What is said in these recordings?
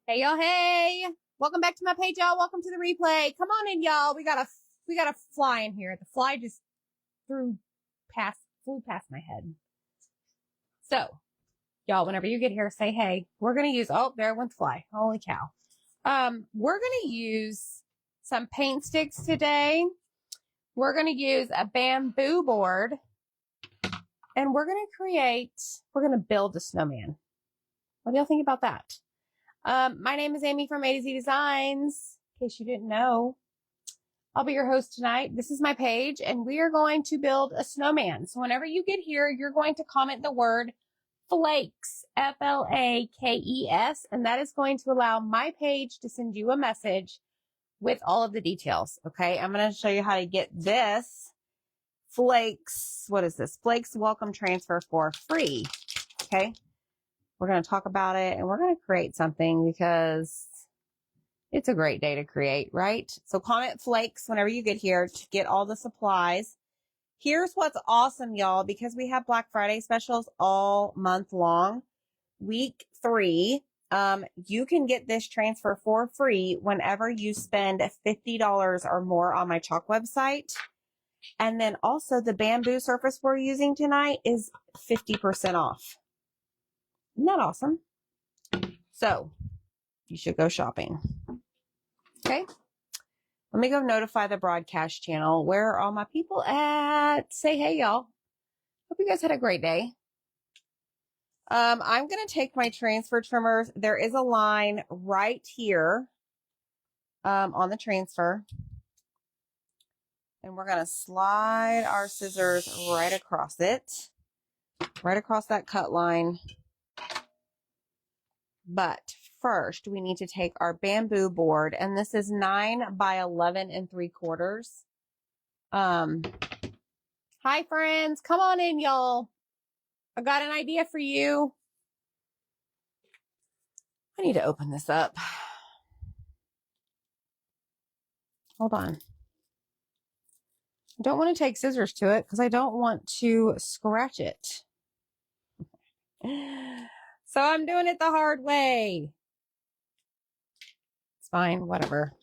Hey y'all, hey! Welcome back to my page, y'all. Welcome to the replay. Come on in, y'all. We got a fly in here. The fly just flew past my head. So, y'all, whenever you get here, say hey. We're gonna use there went the fly. Holy cow. We're gonna use some paint sticks today. We're gonna use a bamboo board, and we're gonna build a snowman. What do y'all think about that? My name is Amy from A to Z Designs, in case you didn't know. I'll be your host tonight. This is my page, and we are going to build a snowman. So whenever you get here, you're going to comment the word Flakes, Flakes, and that is going to allow my page to send you a message with all of the details, okay? I'm going to show you how to get this Flakes, what is this? Flakes welcome transfer for free, okay? We're going to talk about it, and we're going to create something because it's a great day to create, right? So comment Flakes whenever you get here to get all the supplies. Here's what's awesome, y'all, because we have Black Friday specials all month long. Week 3, you can get this transfer for free whenever you spend $50 or more on my chalk website. And then also the bamboo surface we're using tonight is 50% off. Isn't that awesome? So you should go shopping. Okay. Let me go notify the broadcast channel. Where are all my people at? Say hey, y'all. Hope you guys had a great day. I'm going to take my transfer trimmers. There is a line right here on the transfer. And we're going to slide our scissors right across it. Right across that cut line. But first, we need to take our bamboo board, and this is 9 by 11 3/4. Hi friends, come on in, y'all. I got an idea for you. I need to open this up. Hold on. I don't want to take scissors to it because I don't want to scratch it. So I'm doing it the hard way. It's fine, whatever.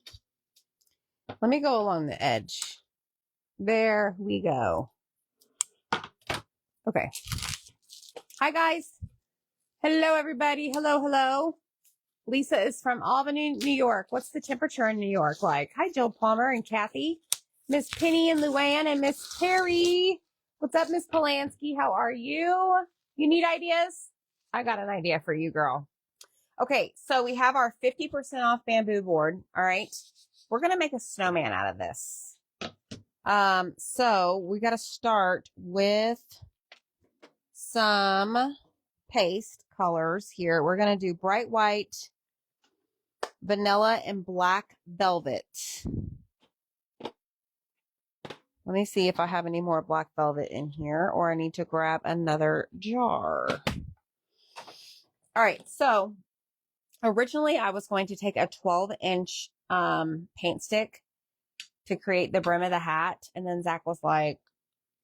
Let me go along the edge. There we go. Okay. Hi, guys. Hello, everybody. Hello, hello. Lisa is from Albany, New York. What's the temperature in New York like? Hi, Jill Palmer and Kathy. Miss Penny and Luann and Miss Terry. What's up, Miss Polanski? How are you? You need ideas? I got an idea for you, girl. Okay, so we have our 50% off bamboo board. All right. We're going to make a snowman out of this. So we got to start with some paste colors here. We're going to do bright white, vanilla, and black velvet. Let me see if I have any more black velvet in here, or I need to grab another jar. All right, so originally I was going to take a 12-inch paint stick to create the brim of the hat, and then Zach was like,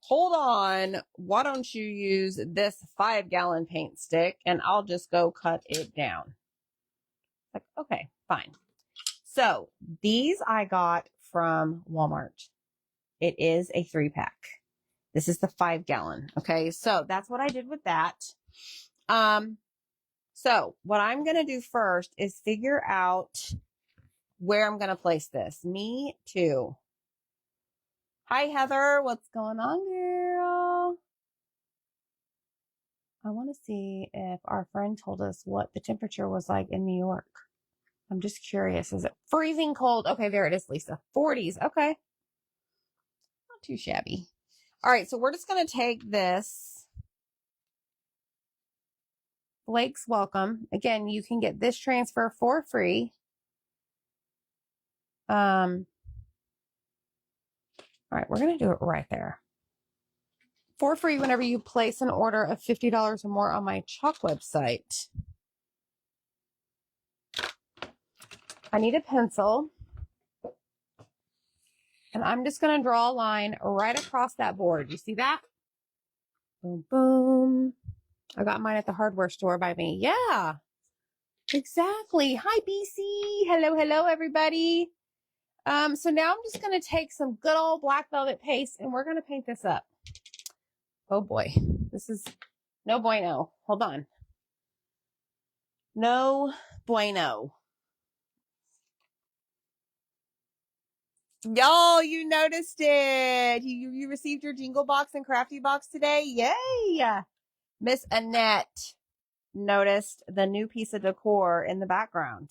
hold on, why don't you use this 5-gallon paint stick and I'll just go cut it down. Like, okay, fine. So these I got from Walmart. It is a 3-pack. This is the 5-gallon. Okay, so that's what I did with that. So what I'm going to do first is figure out where I'm going to place this. Me too. Hi, Heather. What's going on, girl? I want to see if our friend told us what the temperature was like in New York. I'm just curious. Is it freezing cold? Okay, there it is, Lisa. 40s. Okay. Not too shabby. All right, so we're just going to take this Flakes Welcome. Again, you can get this transfer for free. All right, we're going to do it right there. For free whenever you place an order of $50 or more on my chalk website. I need a pencil. And I'm just going to draw a line right across that board. You see that? Boom, boom. I got mine at the hardware store by me. Yeah. Exactly. Hi, BC. Hello, hello, everybody. So now I'm just going to take some good old black velvet paste and we're going to paint this up. Oh boy, this is no bueno. Hold on. No bueno. Y'all, you noticed it. You received your jingle box and crafty box today. Yay. Miss Annette noticed the new piece of decor in the background.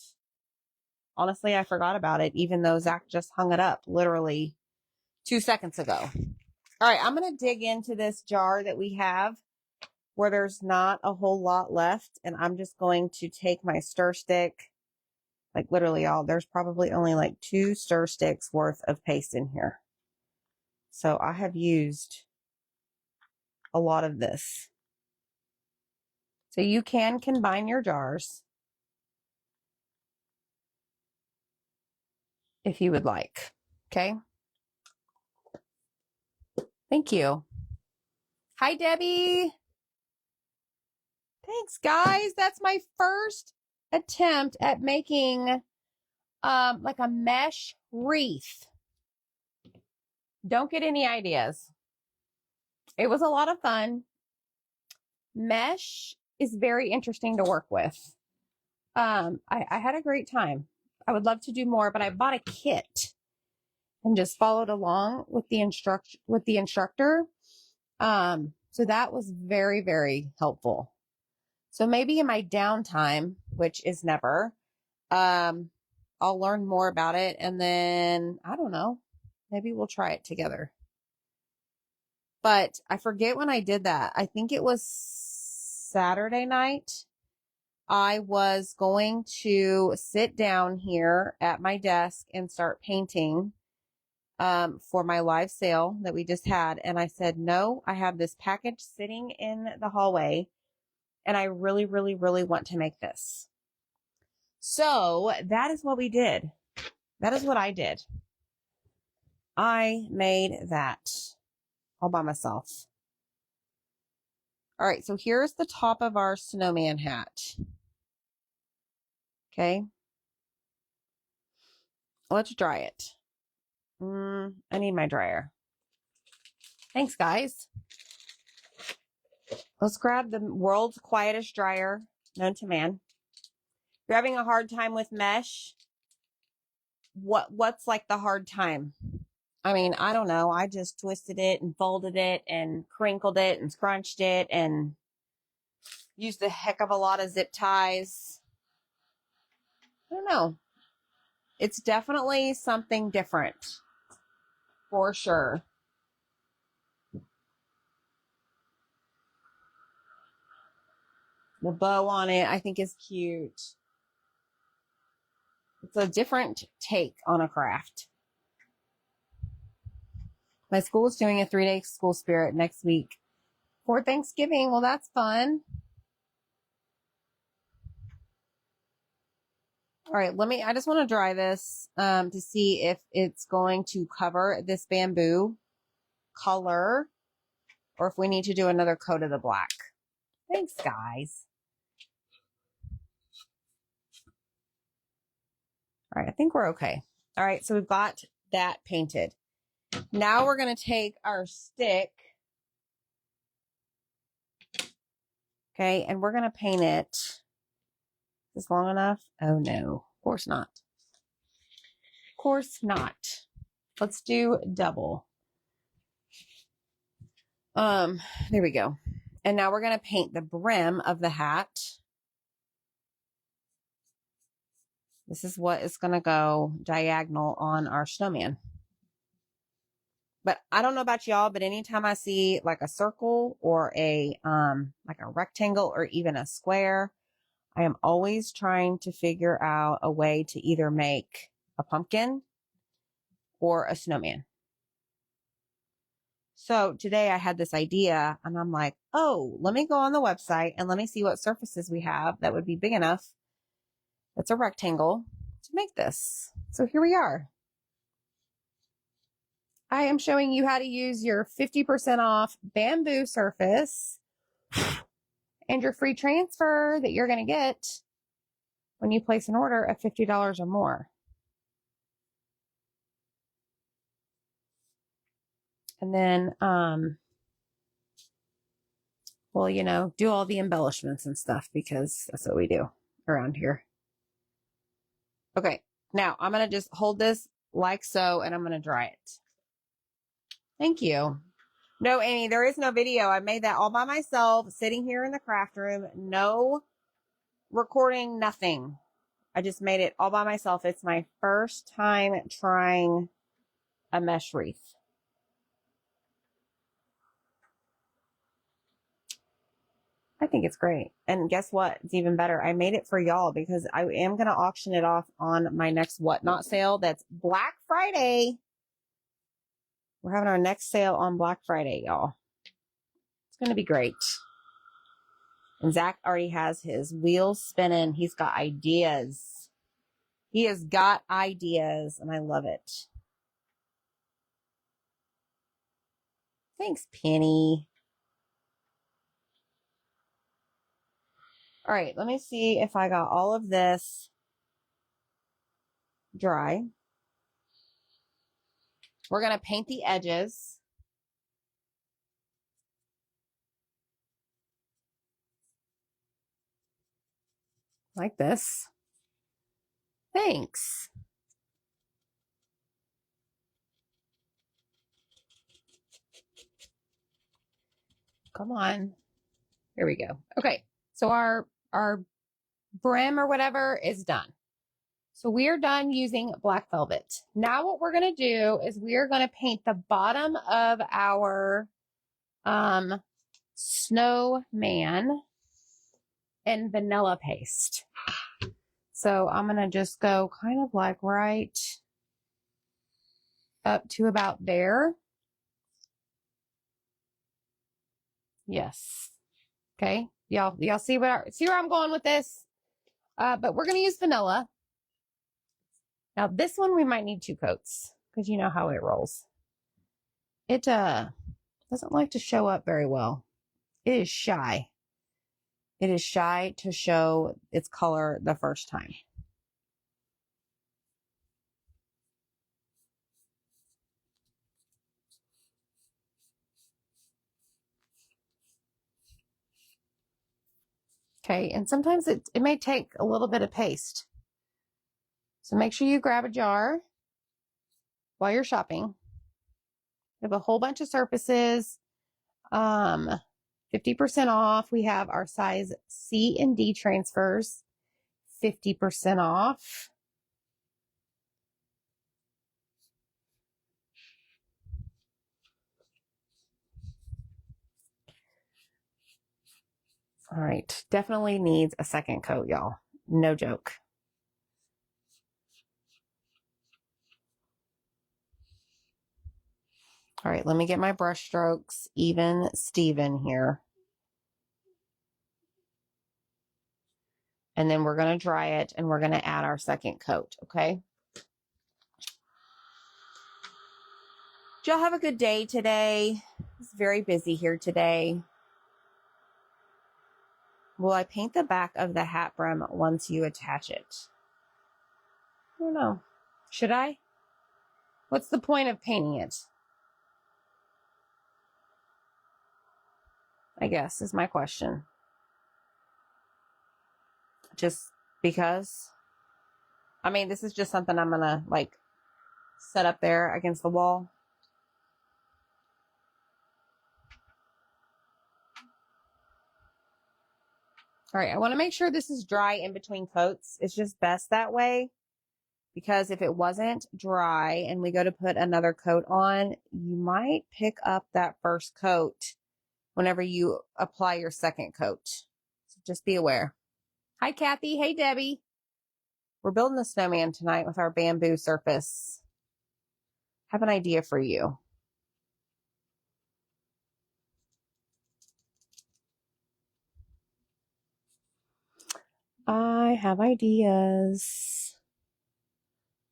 Honestly, I forgot about it, even though Zach just hung it up literally 2 seconds ago. All right, I'm going to dig into this jar that we have where there's not a whole lot left. And I'm just going to take my stir stick, like literally there's probably only like 2 stir sticks worth of paste in here. So I have used a lot of this. So you can combine your jars if you would like. Okay. Thank you. Hi, Debbie. Thanks, guys. That's my first attempt at making like a mesh wreath. Don't get any ideas. It was a lot of fun. Mesh is very interesting to work with. I had a great time. I would love to do more, but I bought a kit and just followed along with the instructor. So that was very, very helpful. So maybe in my downtime, which is never, I'll learn more about it. And then I don't know, maybe we'll try it together. But I forget when I did that. I think it was Saturday night. I was going to sit down here at my desk and start painting for my live sale that we just had. And I said, no, I have this package sitting in the hallway and I really, really, really want to make this. So that is what we did. That is what I did. I made that all by myself. All right, so here's the top of our snowman hat. Okay. Let's dry it. I need my dryer. Thanks, guys. Let's grab the world's quietest dryer known to man. If you're having a hard time with mesh, what's like the hard time? I mean, I don't know. I just twisted it and folded it and crinkled it and scrunched it and used a heck of a lot of zip ties. I don't know. It's definitely something different. For sure. The bow on it, I think, is cute. It's a different take on a craft. My school is doing a 3-day school spirit next week for Thanksgiving. Well, that's fun. All right, I just want to dry this to see if it's going to cover this bamboo color or if we need to do another coat of the black. Thanks, guys. All right, I think we're okay. All right, so we've got that painted. Now we're going to take our stick, okay, and we're going to paint it. Is this long enough? Oh, no, of course not. Of course not. Let's do double. There we go. And now we're going to paint the brim of the hat. This is what is going to go diagonal on our snowman. But I don't know about y'all, but anytime I see like a circle or like a rectangle or even a square, I am always trying to figure out a way to either make a pumpkin or a snowman. So today I had this idea and I'm like, oh, let me go on the website and let me see what surfaces we have that would be big enough. That's a rectangle to make this. So here we are. I am showing you how to use your 50% off bamboo surface and your free transfer that you're going to get when you place an order of $50 or more. And then, well, you know, do all the embellishments and stuff because that's what we do around here. Okay, now I'm going to just hold this like so, and I'm going to dry it. Thank you. No, Amy, there is no video. I made that all by myself, sitting here in the craft room. No recording, nothing. I just made it all by myself. It's my first time trying a mesh wreath. I think it's great. And guess what? It's even better. I made it for y'all because I am going to auction it off on my next Whatnot sale. That's Black Friday. We're having our next sale on Black Friday, y'all. It's going to be great. And Zach already has his wheels spinning. He's got ideas. He has got ideas, and I love it. Thanks, Penny. All right, let me see if I got all of this dry. We're going to paint the edges. Like this. Thanks. Come on. Here we go. Okay, so our brim or whatever is done. So we are done using black velvet. Now what we're going to do is we are going to paint the bottom of our snowman in vanilla paste. So I'm going to just go kind of like right up to about there. Yes. Okay. Y'all see where I'm going with this? But we're going to use vanilla. Now this one we might need 2 coats because you know how it rolls. It doesn't like to show up very well. It is shy. It is shy to show its color the first time. Okay, and sometimes it may take a little bit of paste. So make sure you grab a jar while you're shopping. We have a whole bunch of surfaces. 50% off. We have our size C and D transfers. 50% off. All right, definitely needs a second coat, y'all. No joke. All right, let me get my brush strokes even Steven here. And then we're going to dry it and we're going to add our second coat, okay? Did y'all have a good day today? It's very busy here today. Will I paint the back of the hat brim once you attach it? I don't know. Should I? What's the point of painting it? I guess is my question. Just because? I mean, this is just something I'm going to like set up there against the wall. All right, I want to make sure this is dry in between coats. It's just best that way because if it wasn't dry and we go to put another coat on, you might pick up that first coat whenever you apply your second coat. So just be aware. Hi, Kathy. Hey, Debbie. We're building a snowman tonight with our bamboo surface. Have an idea for you. I have ideas.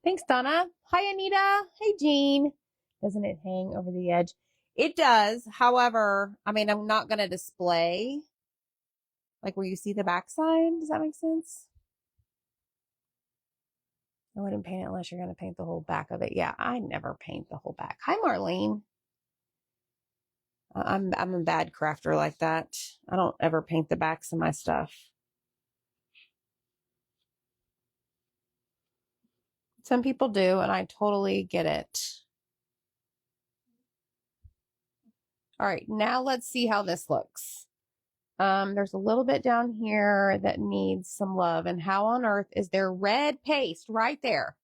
Thanks, Donna. Hi, Anita. Hey, Jean. Doesn't it hang over the edge? It does. However, I mean, I'm not going to display like where you see the backside. Does that make sense? I wouldn't paint it unless you're going to paint the whole back of it. Yeah, I never paint the whole back. Hi, Marlene. I'm a bad crafter like that. I don't ever paint the backs of my stuff. Some people do, and I totally get it. All right, now let's see how this looks. There's a little bit down here that needs some love. And how on earth is there red paste right there?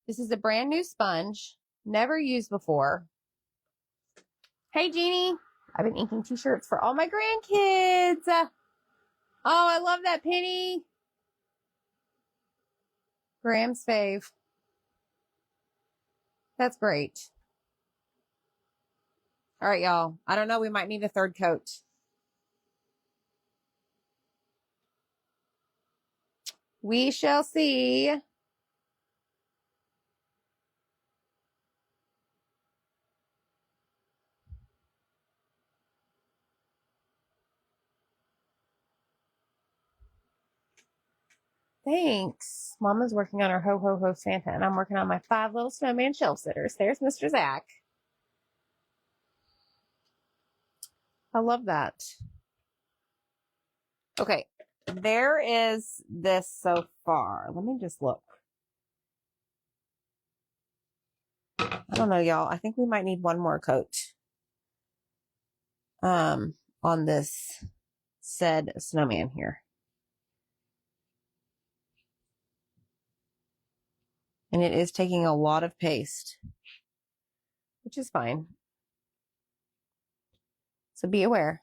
This is a brand new sponge, never used before. Hey, Jeannie. I've been inking t-shirts for all my grandkids. Oh, I love that, Penny. Graham's fave. That's great. All right, y'all. I don't know. We might need a third coat. We shall see. Thanks. Mama's working on her Ho Ho Ho Santa, and I'm working on my 5 little snowman shelf sitters. There's Mr. Zach. I love that. Okay, there is this so far. Let me just look. I don't know, y'all. I think we might need one more coat on this said snowman here. And it is taking a lot of paste, which is fine. So be aware.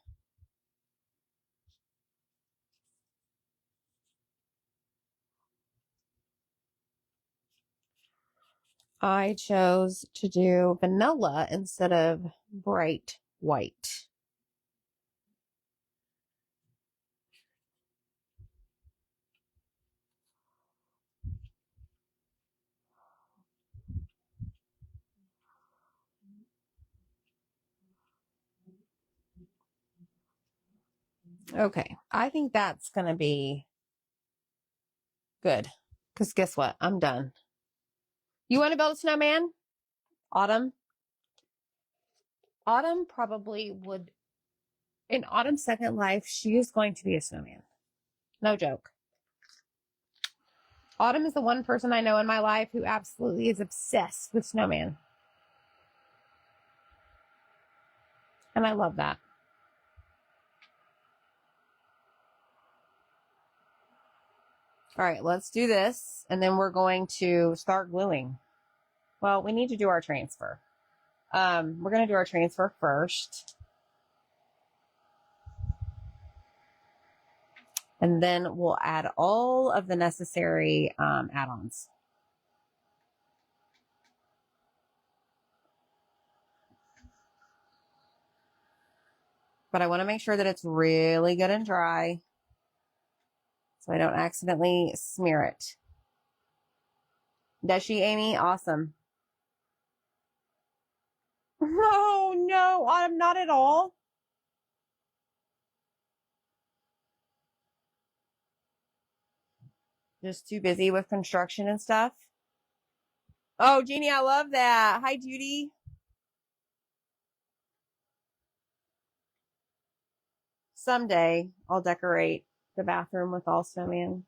I chose to do vanilla instead of bright white. Okay, I think that's going to be good. Because guess what? I'm done. You want to build a snowman? Autumn? Autumn probably would, in Autumn's second life, she is going to be a snowman. No joke. Autumn is the one person I know in my life who absolutely is obsessed with snowman. And I love that. All right, let's do this. And then we're going to start gluing. Well, we need to do our transfer. We're going to do our transfer first. And then we'll add all of the necessary add-ons. But I want to make sure that it's really good and dry so I don't accidentally smear it. Does she, Amy? Awesome. Oh, no, Autumn, not at all. Just too busy with construction and stuff. Oh, Jeannie, I love that. Hi, Judy. Someday I'll decorate the bathroom with all snowman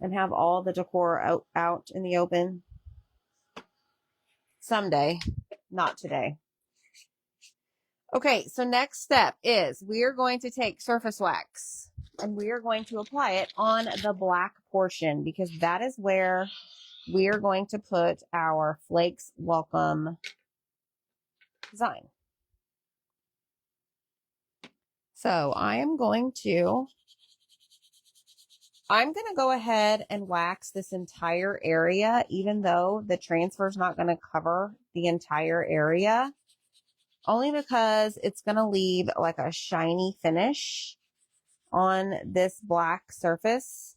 and have all the decor out in the open. Someday, not today. Okay, so next step is we are going to take surface wax and we are going to apply it on the black portion because that is where we are going to put our Flakes Welcome design. So I'm going to go ahead and wax this entire area, even though the transfer is not going to cover the entire area, only because it's going to leave like a shiny finish on this black surface.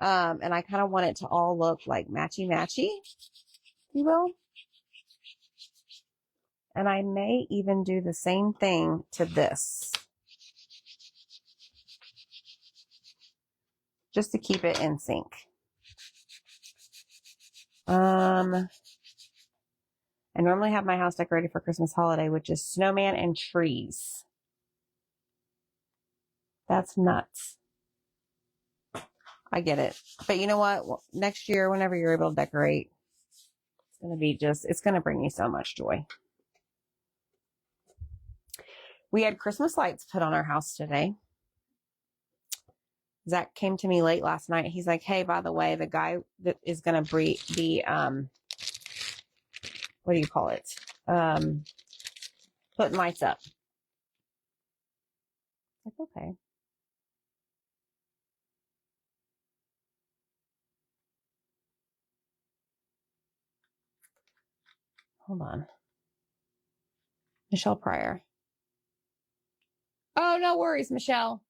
And I kind of want it to all look like matchy-matchy, if you will. And I may even do the same thing to this. just to keep it in sync. I normally have my house decorated for Christmas holiday, which is snowman and trees. That's nuts. I get it. But you know what? Well, next year, whenever you're able to decorate, it's going to be it's going to bring you so much joy. We had Christmas lights put on our house today. Zach came to me late last night. He's like, hey, by the way, the guy that is going to be, what do you call it? Putting lights up. Like, okay. Hold on. Michelle Pryor. Oh, no worries, Michelle.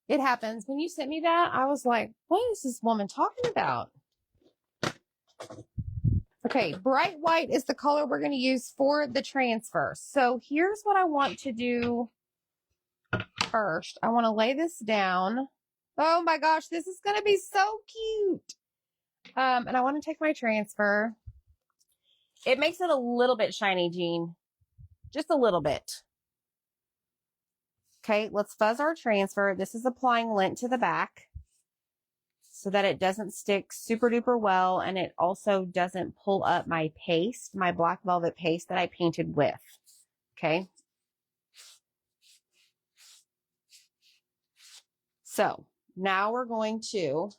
It happens. When you sent me that, I was like, what is this woman talking about? Okay, bright white is the color we're going to use for the transfer. So here's what I want to do first. I want to lay this down. Oh my gosh, this is going to be so cute. And I want to take my transfer. It makes it a little bit shiny, Jean. Just a little bit. Okay, let's fuzz our transfer. This is applying lint to the back so that it doesn't stick super duper well, and it also doesn't pull up my paste, my black velvet paste that I painted with. Okay. So now we're going to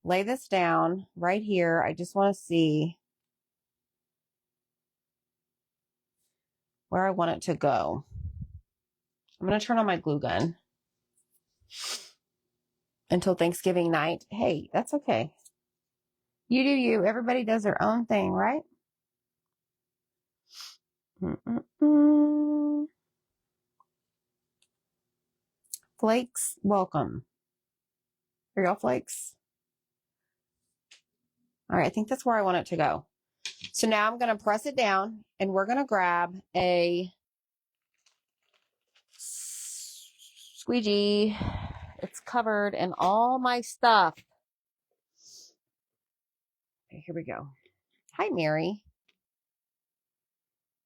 lay this down right here. I just want to see where I want it to go. I'm going to turn on my glue gun until Thanksgiving night. Hey, that's okay. You do you. Everybody does their own thing, right? Flakes, welcome. Are y'all Flakes? All right, I think that's where I want it to go. So now I'm going to press it down, and we're going to grab a squeegee. It's covered in all my stuff. Okay, here we go. Hi, Mary.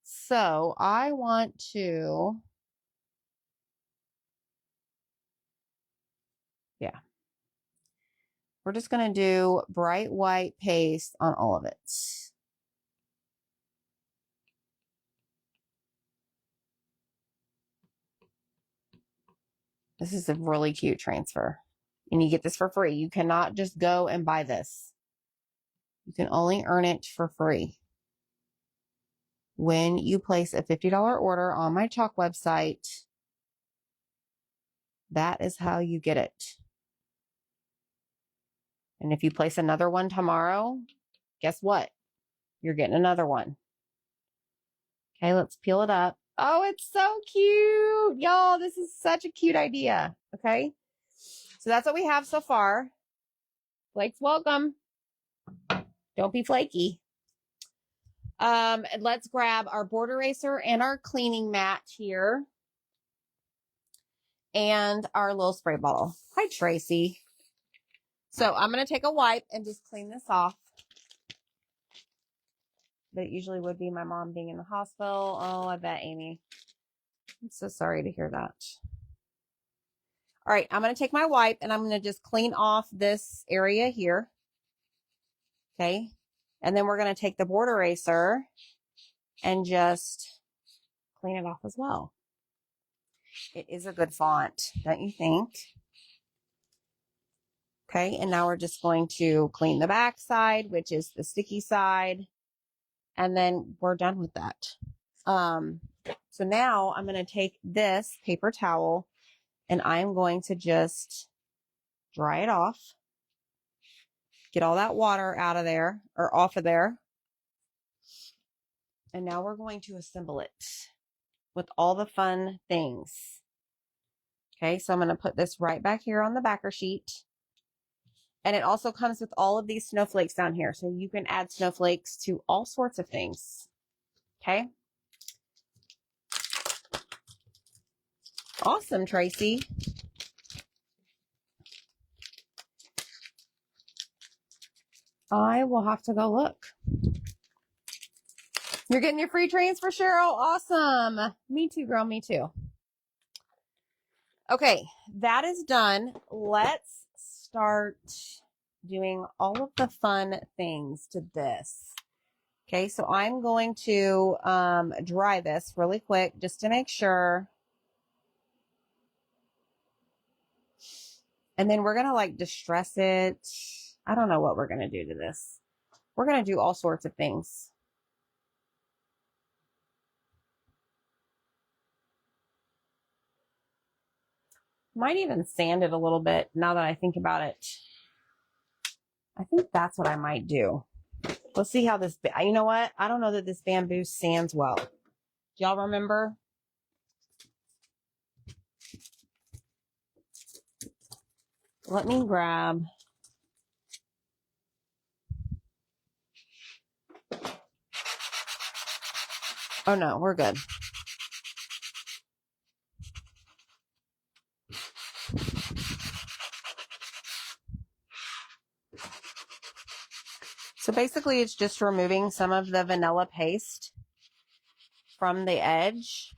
So I want to, we're just going to do bright white paste on all of it. This is a really cute transfer. And you get this for free. You cannot just go and buy this. You can only earn it for free when you place a $50 order on my chalk website. That is how you get it. And if you place another one tomorrow, guess what? You're getting another one. Okay, let's peel it up. Oh, it's so cute. Y'all, this is such a cute idea. Okay. So that's what we have so far. Flakes, welcome. Don't be flaky. And let's grab our board eraser and our cleaning mat here. And our little spray bottle. Hi, Tracy. So I'm going to take a wipe and just clean this off. That usually would be my mom being in the hospital. Oh, I bet, Amy. I'm so sorry to hear that. All right, I'm going to take my wipe and I'm going to just clean off this area here. Okay. And then we're going to take the board eraser and just clean it off as well. It is a good font, don't you think? Okay, and now we're just going to clean the back side, which is the sticky side. And then we're done with that. So now I'm going to take this paper towel and I'm going to just dry it off. Get all that water out of there or off of there. And now we're going to assemble it with all the fun things. Okay, so I'm going to put this right back here on the backer sheet. And it also comes with all of these snowflakes down here. So you can add snowflakes to all sorts of things. Okay. Awesome, Tracy. I will have to go look. You're getting your free transfer, Cheryl? Awesome. Me too, girl. Me too. Okay, that is done. Let's start doing all of the fun things to this. Okay, so I'm going to dry this really quick just to make sure. And then we're going to like distress it. I don't know what we're going to do to this. We're going to do all sorts of things. Might even sand it a little bit now that I think about it. I think that's what I might do. Let's see how this, you know what? I don't know that this bamboo sands well. Do y'all remember? Let me grab. Oh no, we're good. So basically it's just removing some of the vanilla paste from the edge.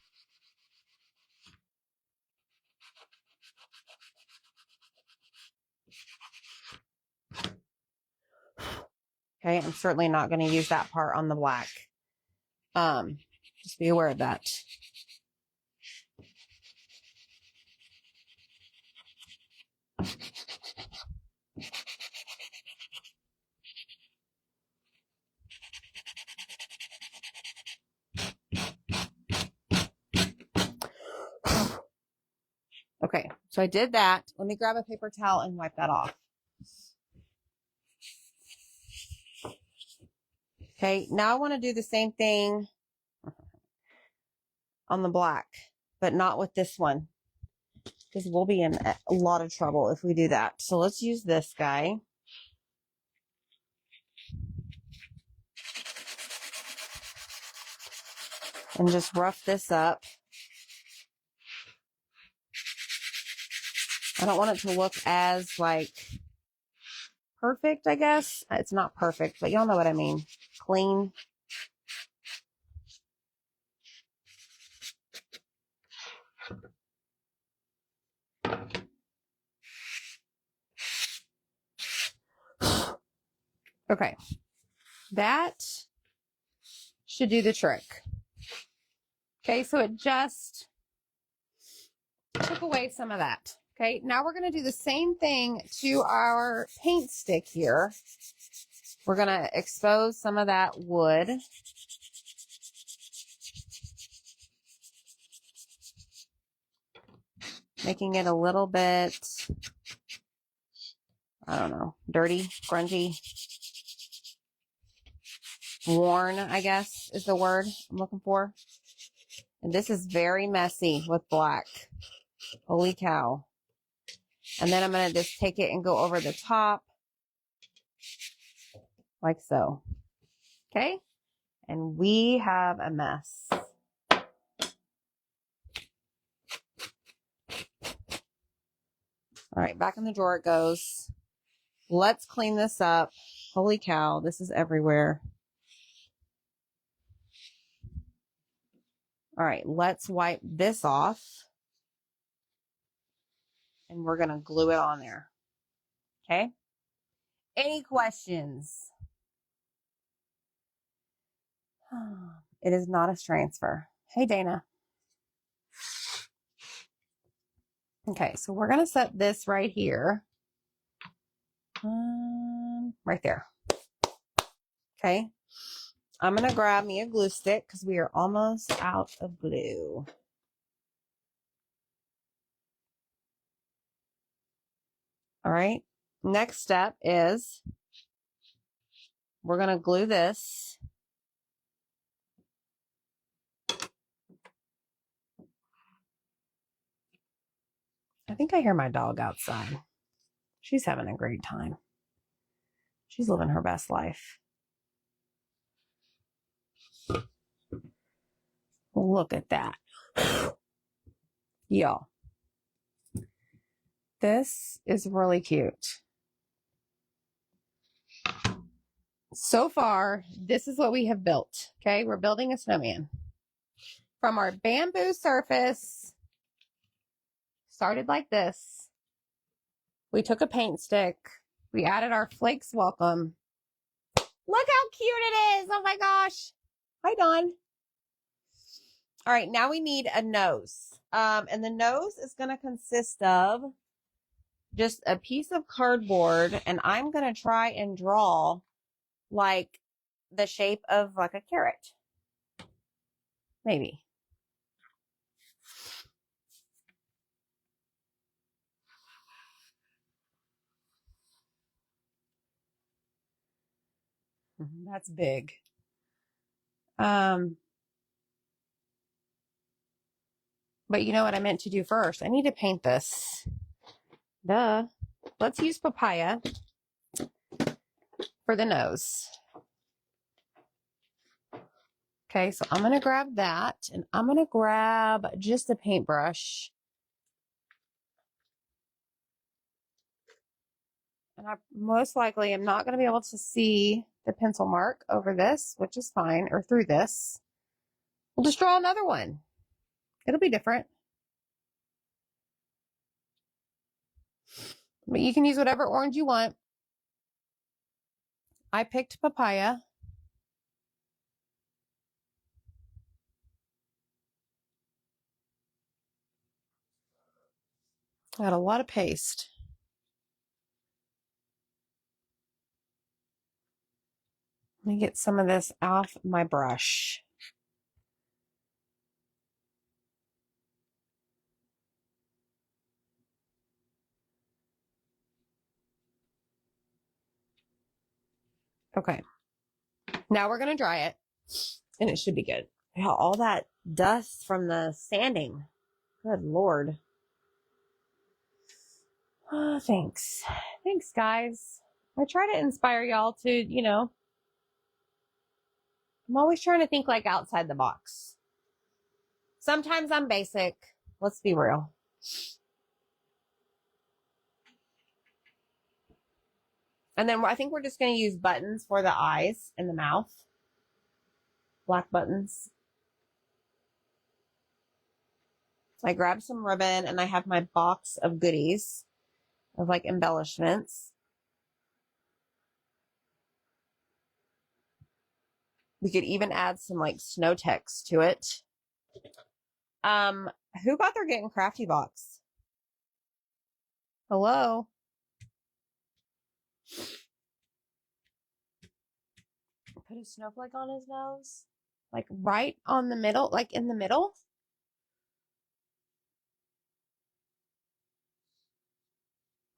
Okay, I'm certainly not going to use that part on the black. Just be aware of that. Okay, so I did that. Let me grab a paper towel and wipe that off. Okay, now I want to do the same thing on the black, but not with this one, because we'll be in a lot of trouble if we do that. So let's use this guy. And just rough this up. I don't want it to look as like perfect, I guess. It's not perfect, but y'all know what I mean. Clean. Okay. That should do the trick. Okay, so it just took away some of that. Okay, now we're going to do the same thing to our paint stick here. We're going to expose some of that wood. Making it a little bit, I don't know, dirty, grungy, worn, I guess is the word I'm looking for. And this is very messy with black. Holy cow. And then I'm going to just take it and go over the top like so. Okay. And we have a mess. All right, back in the drawer it goes. Let's clean this up. Holy cow, this is everywhere. All right, let's wipe this off. And we're going to glue it on there. Okay? Any questions? It is not a transfer. Hey, Dana. Okay, so we're going to set this right here. Right there. Okay. I'm going to grab me a glue stick because we are almost out of glue. All right. Next step is we're going to glue this. I think I hear my dog outside. She's having a great time. She's living her best life. Look at that. Y'all. This is really cute. So far, this is what we have built. Okay, we're building a snowman. From our bamboo surface, started like this. We took a paint stick. We added our Flakes welcome. Look how cute it is. Oh my gosh. Hi, Dawn. All right, now we need a nose. And the nose is going to consist of just a piece of cardboard, and I'm going to try and draw like the shape of like a carrot. Maybe. That's big. But you know what I meant to do first? I need to paint this. Duh. Let's use papaya for the nose. Okay, so I'm going to grab that, and I'm going to grab just a paintbrush. And I most likely am not going to be able to see the pencil mark over this, which is fine, or through this. We'll just draw another one. It'll be different. But you can use whatever orange you want. I picked papaya. Got a lot of paste. Let me get some of this off my brush. Okay. Now we're going to dry it, and it should be good. Yeah, all that dust from the sanding. Good Lord. Oh, thanks. Thanks, guys. I try to inspire y'all to, you know, I'm always trying to think like outside the box. Sometimes I'm basic. Let's be real. And then I think we're just going to use buttons for the eyes and the mouth. Black buttons. I grabbed some ribbon, and I have my box of goodies of like embellishments. We could even add some like snow text to it. Who got their Getting Crafty box? Hello? Put a snowflake on his nose? Like right on the middle? Like in the middle?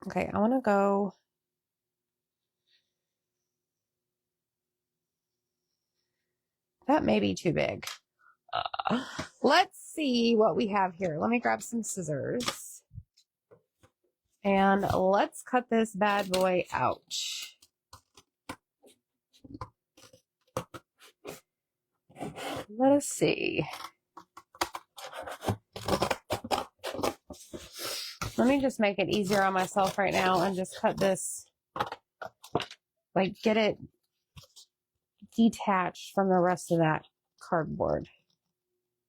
Okay, I want to go. That may be too big. Let's see what we have here. Let me grab some scissors. And let's cut this bad boy out. Let us see. Let me just make it easier on myself right now and just cut this, like get it detached from the rest of that cardboard.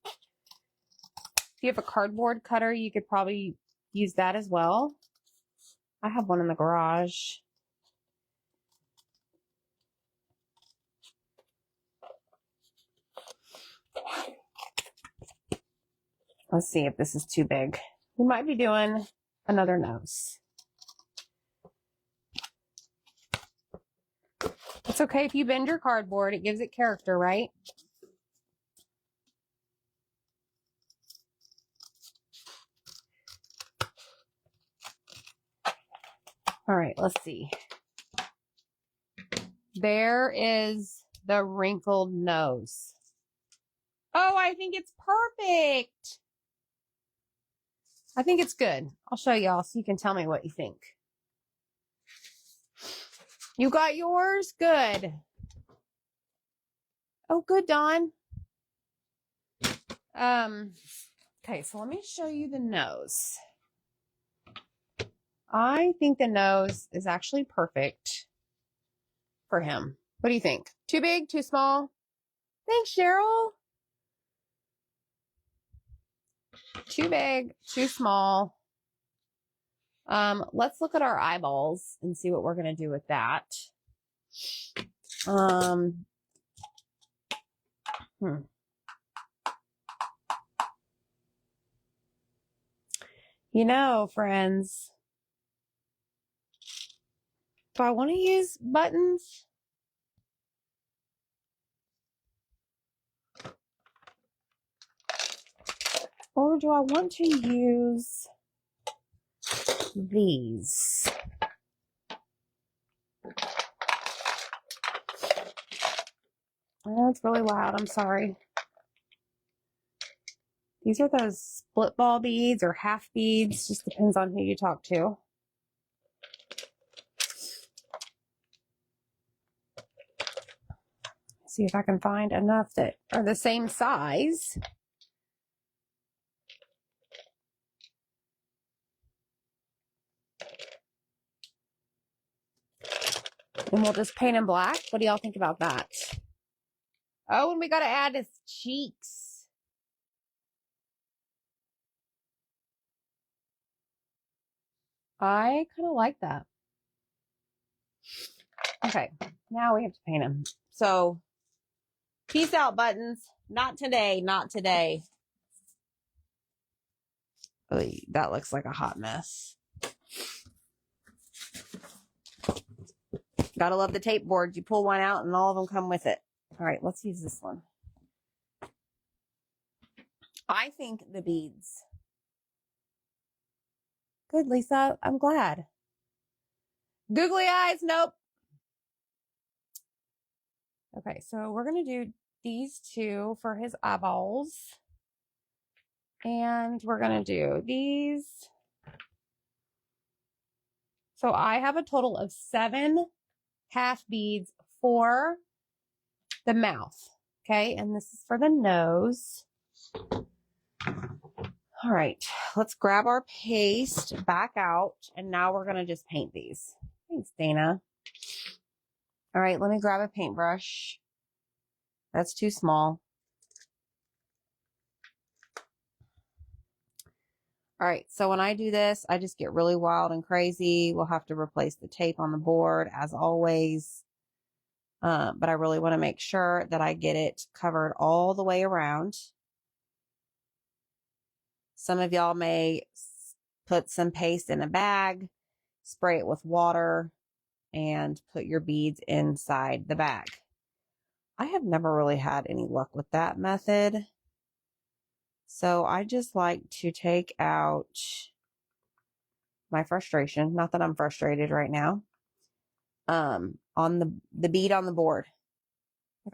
If you have a cardboard cutter, you could probably use that as well. I have one in the garage. Let's see if this is too big. We might be doing another nose. It's okay if you bend your cardboard. It gives it character, right? All right, let's see. There is the wrinkled nose. Oh, I think it's perfect. I think it's good. I'll show y'all so you can tell me what you think. You got yours? Good. Oh, good, Dawn. Okay, so let me show you the nose. I think the nose is actually perfect for him. What do you think? Too big? Too small? Thanks, Cheryl. Too big? Too small? Let's look at our eyeballs and see what we're going to do with that. You know, friends, do I want to use buttons? Or do I want to use these? I know it's really loud. I'm sorry. These are those split ball beads or half beads. Just depends on who you talk to. See if I can find enough that are the same size. And we'll just paint them black. What do y'all think about that? Oh, and we got to add his cheeks. I kind of like that. Okay, now we have to paint him. So, peace out, buttons. Not today, not today. Oy, that looks like a hot mess. Gotta love the tape boards. You pull one out and all of them come with it. All right, let's use this one. I think the beads. Good, Lisa. I'm glad. Googly eyes, nope. Okay, so we're going to do these two for his eyeballs. And we're going to do these. So I have a total of 7 half beads for the mouth. Okay, and this is for the nose. All right, let's grab our paste back out. And now we're going to just paint these. Thanks, Dana. All right, let me grab a paintbrush. That's too small. All right, so when I do this, I just get really wild and crazy. We'll have to replace the tape on the board as always. But I really want to make sure that I get it covered all the way around. Some of y'all may put some paste in a bag, spray it with water, and put your beads inside the bag. I have never really had any luck with that method. So I just like to take out my frustration. Not that I'm frustrated right now. On the bead on the board.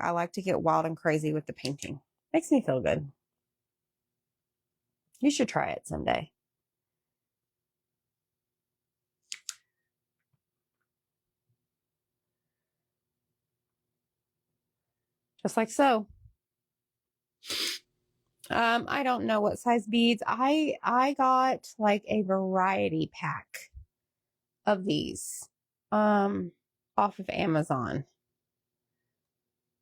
I like to get wild and crazy with the painting. Makes me feel good. You should try it someday. Just like so. I don't know what size beads. I got like a variety pack of these off of Amazon.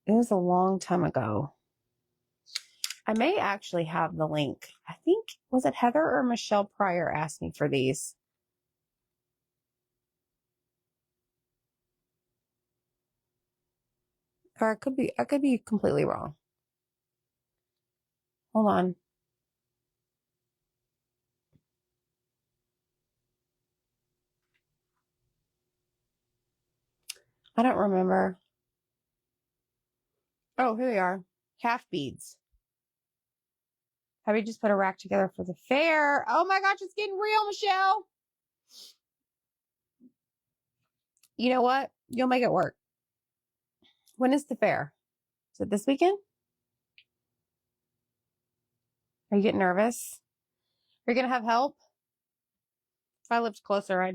It was a long time ago. I may actually have the link. I think, was it Heather or Michelle Pryor asked me for these? Or I could be completely wrong. Hold on. I don't remember. Oh, here they are. Half beads. Have we just put a rack together for the fair? Oh my gosh, it's getting real, Michelle. You know what? You'll make it work. When is the fair? Is it this weekend? Are you getting nervous? Are you going to have help? If I lived closer,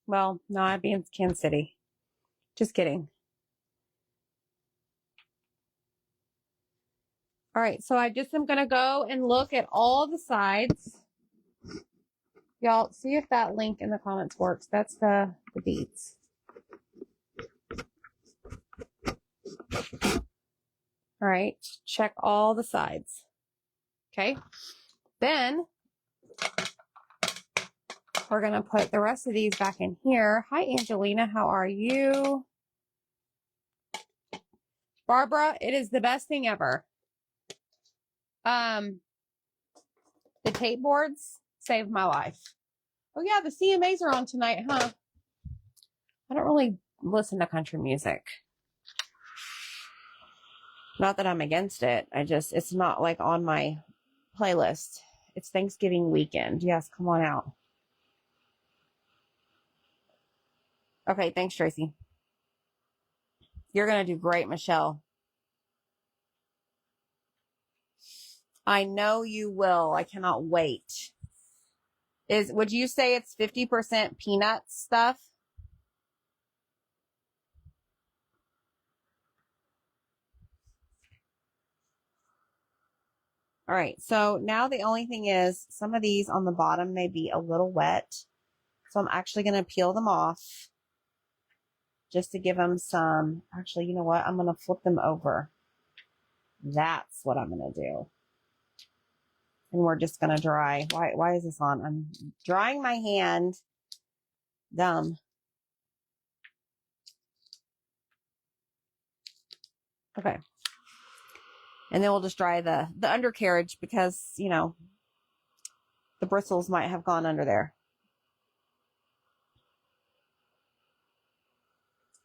well, no, I'd be in Kansas City. Just kidding. All right, so I just am going to go and look at all the sides. Y'all, see if that link in the comments works. That's the beads. All right. Check all the sides. Okay. Then we're going to put the rest of these back in here. Hi, Angelina. How are you? Barbara, it is the best thing ever. The tape boards saved my life. Oh yeah, the CMAs are on tonight, huh? I don't really listen to country music. Not that I'm against it. It's not like on my playlist. It's Thanksgiving weekend. Yes, come on out. Okay, thanks, Tracy. You're going to do great, Michelle. I know you will. I cannot wait. Would you say it's 50% peanut stuff? All right, so now the only thing is some of these on the bottom may be a little wet. So I'm actually going to peel them off just to give them some, actually, you know what? I'm going to flip them over. That's what I'm going to do. And we're just going to dry. Why is this on? I'm drying my hand. Dumb. Okay. And then we'll just dry the undercarriage because, you know, the bristles might have gone under there.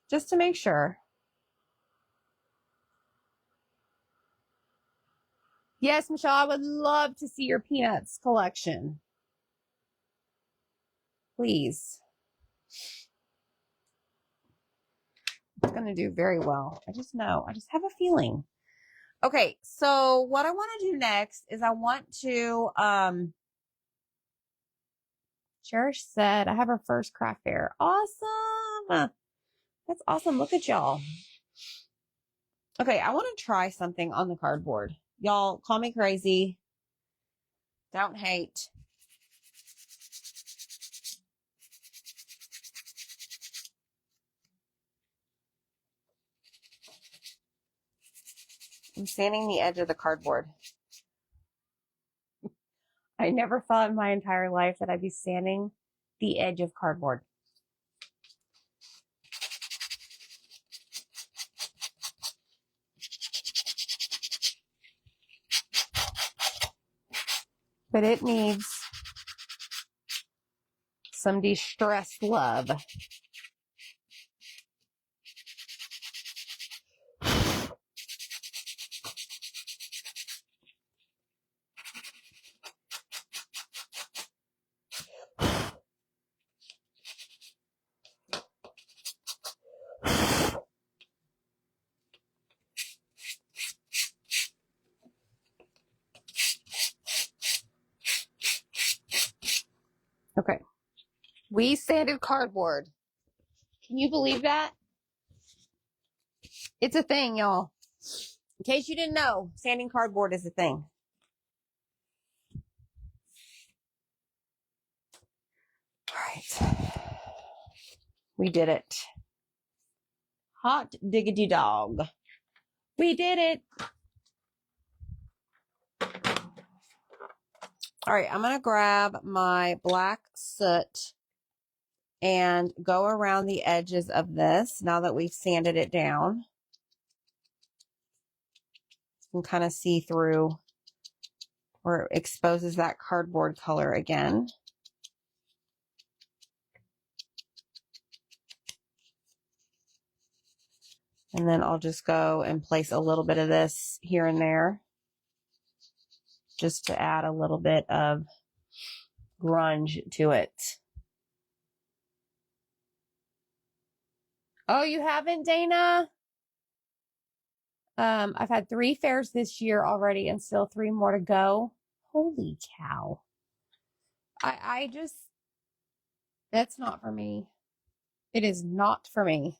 Just to make sure. Yes, Michelle, I would love to see your peanuts collection. Please. It's going to do very well. I just know. I just have a feeling. Okay, so what I want to do next is I want to, Cherish said, I have her first craft fair. Awesome. That's awesome. Look at y'all. Okay, I want to try something on the cardboard. Y'all call me crazy. Don't hate. I'm sanding the edge of the cardboard. I never thought in my entire life that I'd be sanding the edge of cardboard. But it needs some distressed love. Okay. We sanded cardboard. Can you believe that? It's a thing, y'all. In case you didn't know, sanding cardboard is a thing. All right. We did it. Hot diggity dog. We did it. All right, I'm going to grab my black soot and go around the edges of this now that we've sanded it down. You can kind of see through where it exposes that cardboard color again. And then I'll just go and place a little bit of this here and there just to add a little bit of grunge to it. Oh, you haven't, Dana? I've had 3 fairs this year already and still 3 more to go. Holy cow. I just, that's not for me. It is not for me.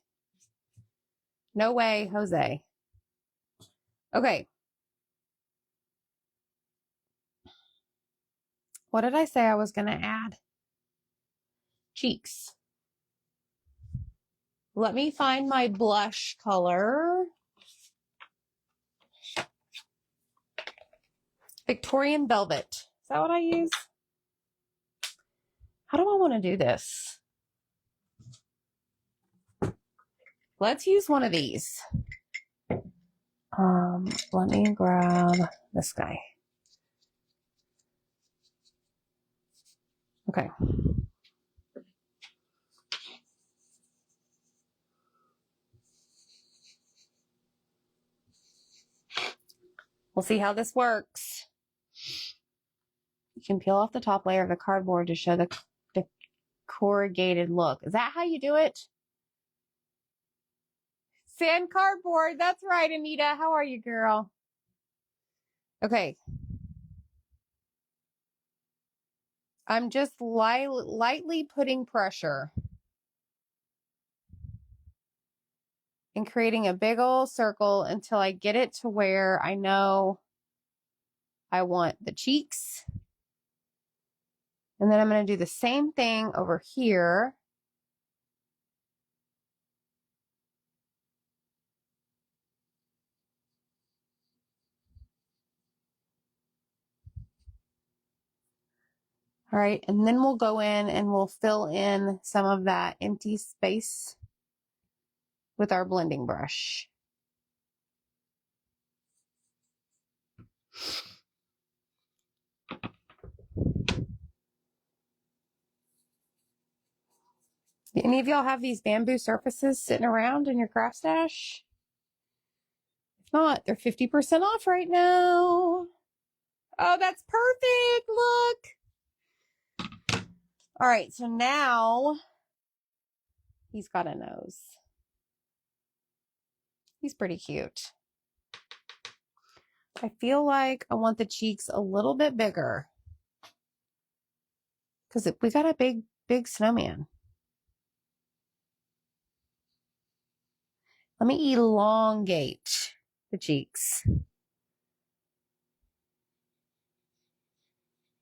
No way, Jose. Okay. What did I say I was going to add? Cheeks. Let me find my blush color. Victorian Velvet. Is that what I use? How do I want to do this? Let's use one of these. Let me grab this guy. Okay. We'll see how this works. You can peel off the top layer of the cardboard to show the corrugated look. Is that how you do it? Sand cardboard. That's right, Anita. How are you, girl? Okay. I'm just lightly putting pressure and creating a big old circle until I get it to where I know I want the cheeks. And then I'm going to do the same thing over here. All right, and then we'll go in and we'll fill in some of that empty space with our blending brush. Any of y'all have these bamboo surfaces sitting around in your craft stash? If not, they're 50% off right now. Oh, that's perfect. Look. All right, so now he's got a nose. He's pretty cute. I feel like I want the cheeks a little bit bigger because we got a big snowman. Let me elongate the cheeks.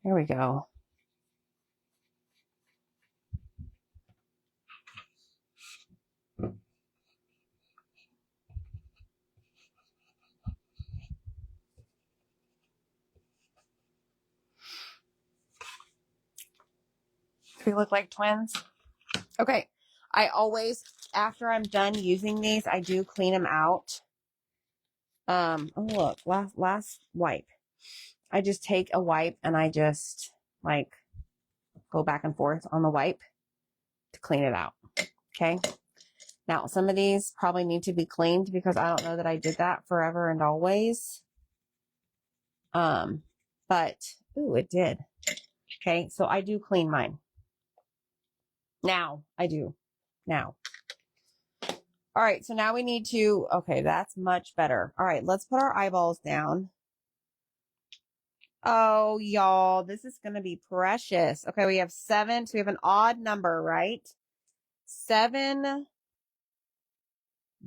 There we go. We look like twins. Okay. I always, after I'm done using these, I do clean them out. Oh look, last wipe. I just take a wipe and I just like go back and forth on the wipe to clean it out. Okay. Now, some of these probably need to be cleaned because I don't know that I did that forever and always. But, ooh, it did. Okay. So I do clean mine. Now I do. Now. All right. So now we need to, okay, that's much better. All right. Let's put our eyeballs down. Oh, y'all, this is going to be precious. Okay. We have 7. So we have an odd number, right? 7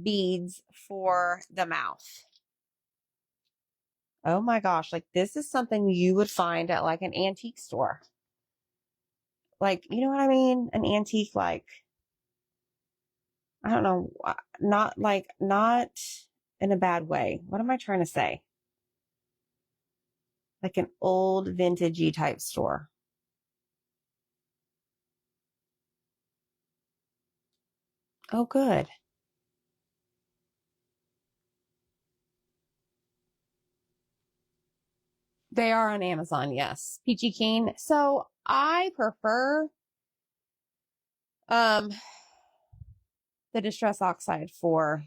beads for the mouth. Oh my gosh. Like this is something you would find at like an antique store. Like, you know what I mean? An antique, like, I don't know, not in a bad way. What am I trying to say? Like an old vintagey type store. Oh, good. They are on Amazon, yes. Peachy Keen. So I prefer the Distress Oxide for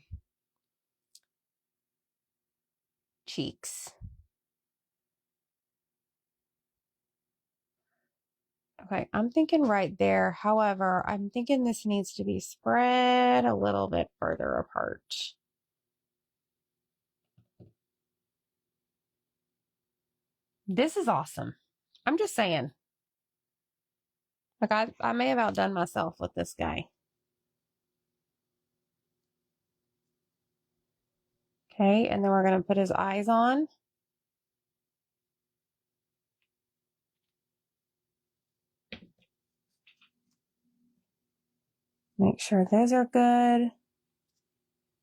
cheeks. Okay, I'm thinking right there. However, I'm thinking this needs to be spread a little bit further apart. This is awesome. I'm just saying. Like I may have outdone myself with this guy. Okay, and then we're going to put his eyes on. Make sure those are good.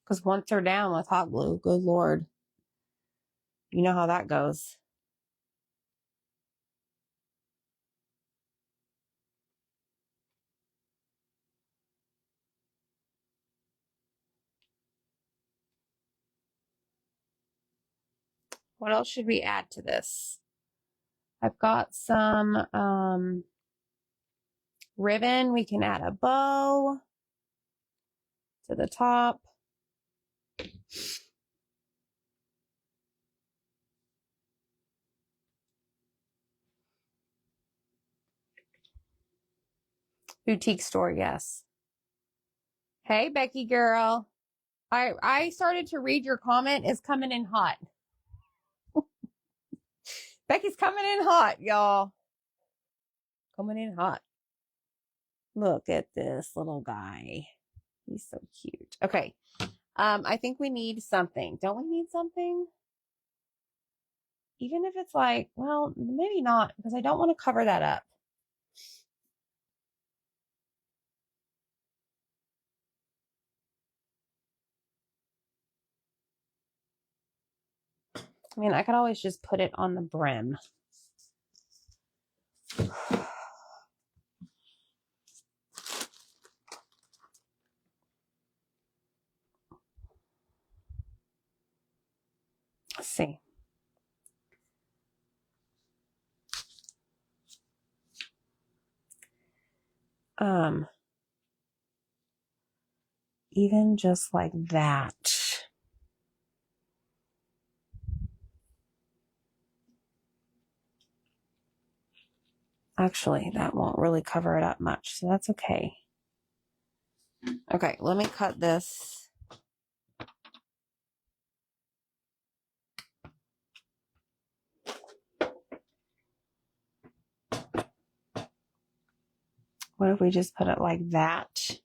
Because once they're down with hot glue, good Lord, you know how that goes. What else should we add to this? I've got some ribbon. We can add a bow to the top. Boutique store, yes. Hey, Becky girl. I started to read your comment. It's coming in hot. Becky's coming in hot, y'all. Coming in hot. Look at this little guy. He's so cute. Okay. I think we need something. Don't we need something? Even if it's like, well, maybe not, because I don't want to cover that up. I mean, I could always just put it on the brim. Let's see. Even just like that. Actually, that won't really cover it up much, so that's okay. Okay, let me cut this. What if we just put it like that?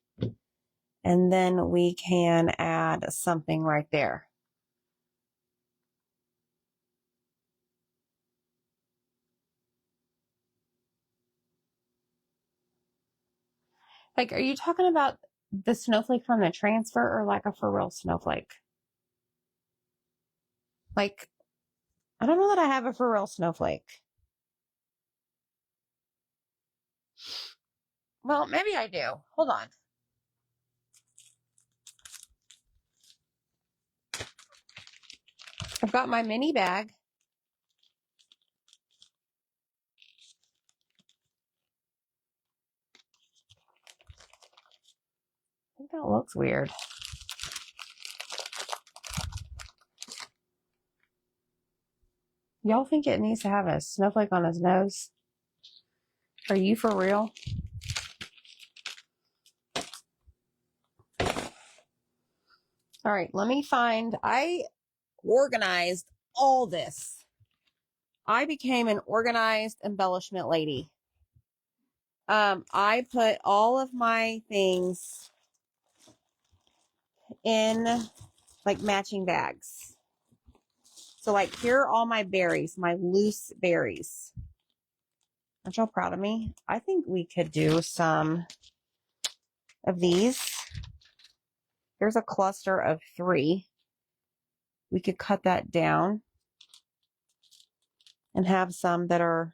And then we can add something right there. Like, are you talking about the snowflake from the transfer or like a for real snowflake? Like, I don't know that I have a for real snowflake. Well, maybe I do. Hold on. I've got my mini bag. I think that looks weird. Y'all think it needs to have a snowflake on his nose? Are you for real? All right, let me find. I organized all this. I became an organized embellishment lady. I put all of my things in like matching bags. So like here are all my berries, my loose berries. Aren't y'all proud of me? I think we could do some of these. Here's a cluster of 3. We could cut that down and have some that are,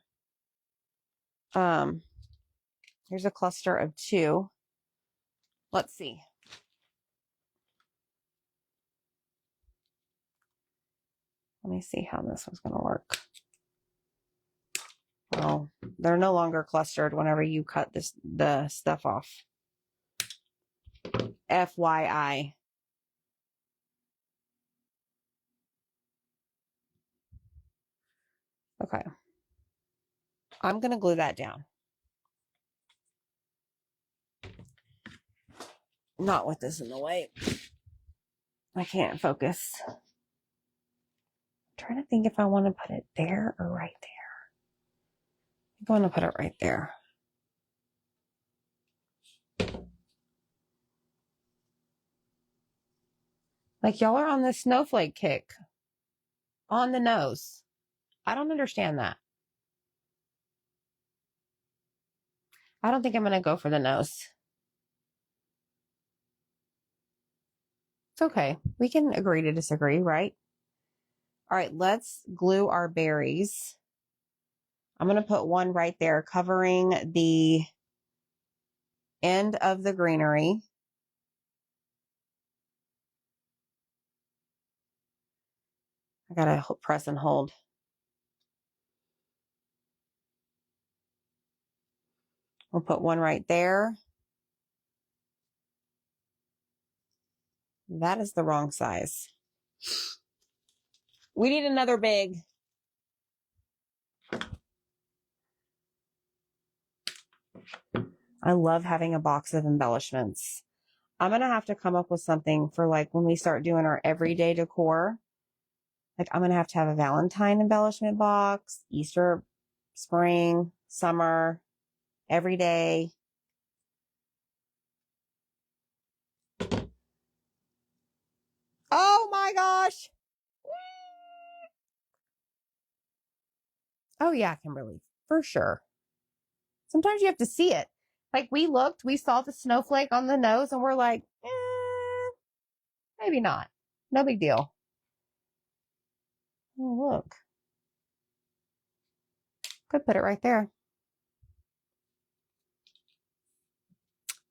here's a cluster of 2. Let's see. Let me see how this was going to work. Oh, they're no longer clustered whenever you cut the stuff off. FYI. Okay. I'm going to glue that down. Not with this in the way. I can't focus. I'm trying to think if I want to put it there or right there. I want to put it right there. Like y'all are on this snowflake kick. On the nose. I don't understand that. I don't think I'm going to go for the nose. It's okay. We can agree to disagree, right? All right, let's glue our berries. I'm going to put one right there covering the end of the greenery. I gotta press and hold. We'll put one right there. That is the wrong size. We need another big. I love having a box of embellishments. I'm going to have to come up with something for like when we start doing our everyday decor. Like I'm going to have a Valentine embellishment box, Easter, spring, summer, every day. Oh my gosh. Oh yeah, Kimberly, for sure. Sometimes you have to see it. Like we saw the snowflake on the nose and we're like, maybe not. No big deal. Oh, look. Could put it right there.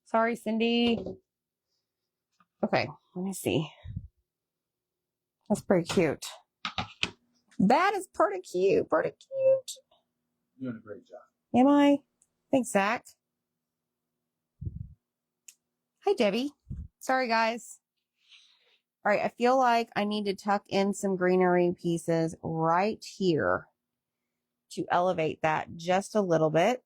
Sorry, Cindy. Okay, let me see. That's pretty cute. That is pretty cute. Pretty cute. You're doing a great job. Am I? Thanks, Zach. Hi, Debbie. Sorry, guys. All right, I feel like I need to tuck in some greenery pieces right here to elevate that just a little bit.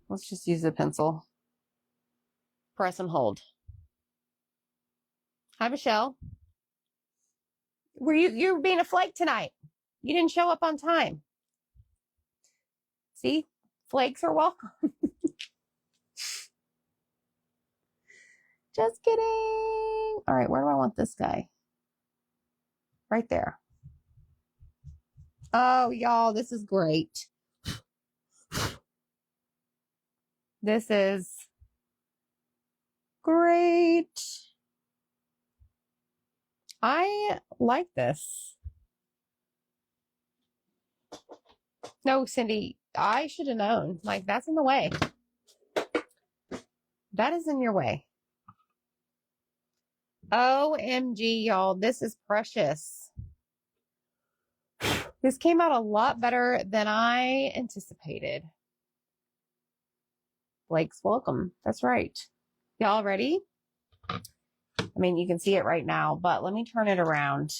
Let's just use a pencil. Press and hold. Hi, Michelle. You're being a flake tonight? You didn't show up on time. See? Flakes are welcome. Just kidding. All right, where do I want this guy? Right there. Oh, y'all, this is great. This is great. I like this. No, Cindy, I should have known. Like, that's in the way. That is in your way. OMG, y'all, this is precious. This came out a lot better than I anticipated. Flakes, welcome. That's right. Y'all ready? I mean, you can see it right now, but let me turn it around.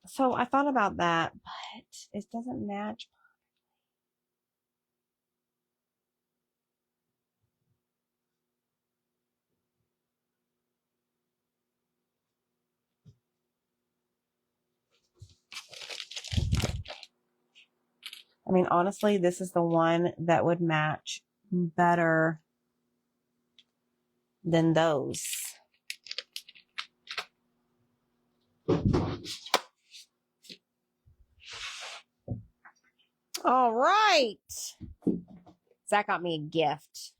So I thought about that, but it doesn't match. I mean, honestly, this is the one that would match better than those. All right. Zach got me a gift.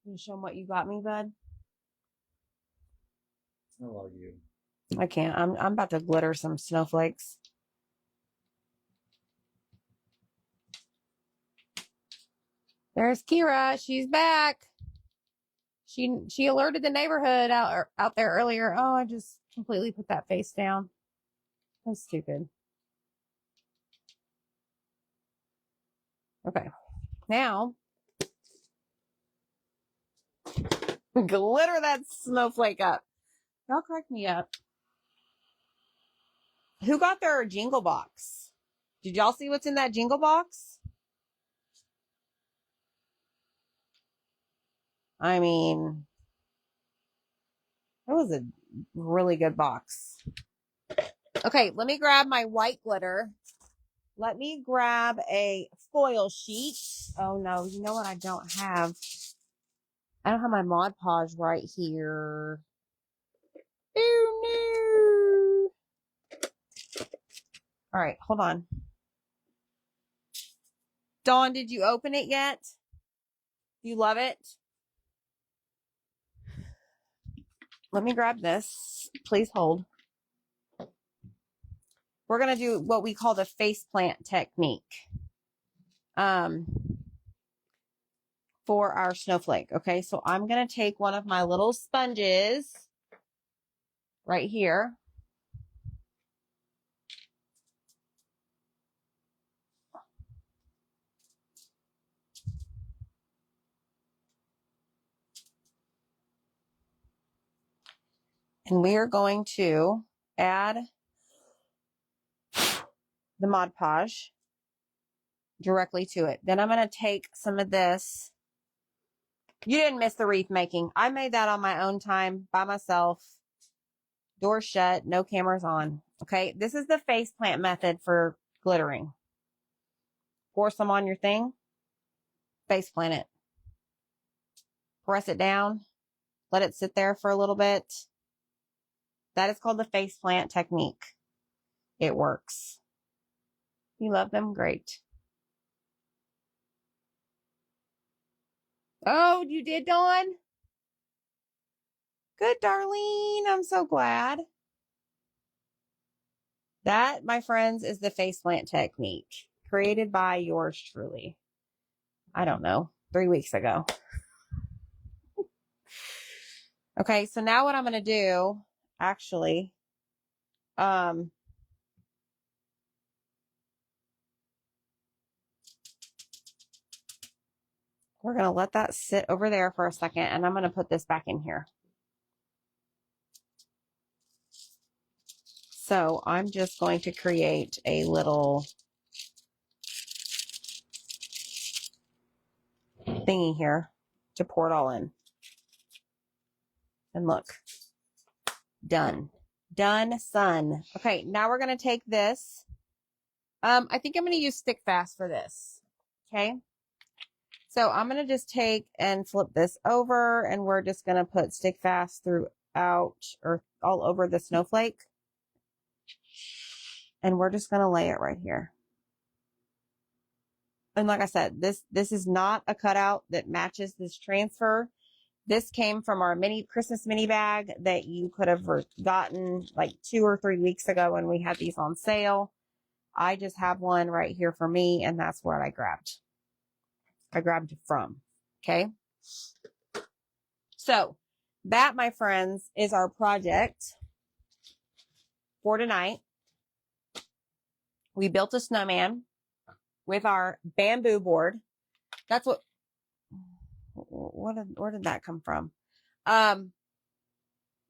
Can you show him what you got me, bud? It's not like you. I can't. I'm about to glitter some snowflakes. There's Kira. She's back. She alerted the neighborhood out there earlier. Oh, I just completely put that face down. That's stupid. Okay. Now, glitter that snowflake up. Y'all crack me up. Who got their jingle box? Did y'all see what's in that jingle box? I mean, that was a really good box. Okay, let me grab my white glitter. Let me grab a foil sheet. Oh no, you know what I don't have? I don't have my Mod Podge right here. Oh no. All right, hold on. Dawn, did you open it yet? You love it? Let me grab this. Please hold. we're going to do what we call the face plant technique for our snowflake. Okay, so I'm going to take one of my little sponges right here. And we are going to add the Mod Podge directly to it. Then I'm going to take some of this. You didn't miss the wreath making. I made that on my own time by myself. Door shut, no cameras on. Okay, this is the face plant method for glittering. Pour some on your thing. Face plant it. Press it down. Let it sit there for a little bit. That is called the face plant technique. It works. You love them? Great. Oh, you did, Dawn? Good, Darlene. I'm so glad. That, my friends, is the face plant technique created by yours truly. I don't know, 3 weeks ago. Okay, so now what I'm going to do, actually, we're going to let that sit over there for a second, and I'm going to put this back in here. So I'm just going to create a little thingy here to pour it all in. And look, done. Done, son. Okay, now we're going to take this. I think I'm going to use Stick Fast for this. Okay. So I'm going to just take and flip this over, and we're just going to put Stick Fast throughout or all over the snowflake. And we're just going to lay it right here. And like I said, this is not a cutout that matches this transfer. This came from our Christmas mini bag that you could have gotten like 2 or 3 weeks ago when we had these on sale. I just have one right here for me, and that's what I grabbed. I grabbed it from. Okay. So that, my friends, is our project for tonight. We built a snowman with our bamboo board. That's where did that come from?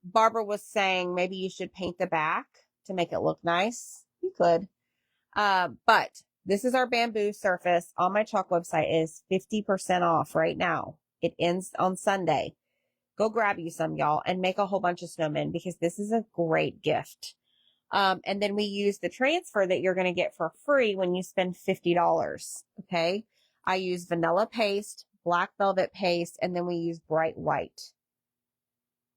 Barbara was saying maybe you should paint the back to make it look nice. You could. But this is our bamboo surface. On my chalk website is 50% off right now. It ends on Sunday. Go grab you some, y'all, and make a whole bunch of snowmen because this is a great gift. And then we use the transfer that you're going to get for free when you spend $50. Okay. I use vanilla paste, black velvet paste, and then we use bright white.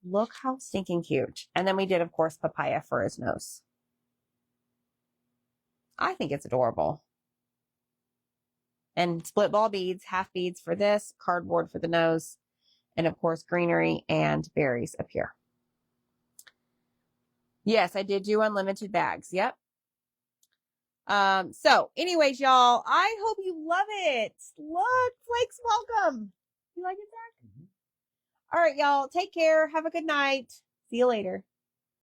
Look how stinking cute. And then we did, of course, papaya for his nose. I think it's adorable. And split ball beads, half beads for this, cardboard for the nose, and of course, greenery and berries up here. Yes, I did do unlimited bags. Yep. So anyways, y'all, I hope you love it. Look, Flakes, welcome. You like it, Zach? Mm-hmm. All right, y'all, take care. Have a good night. See you later.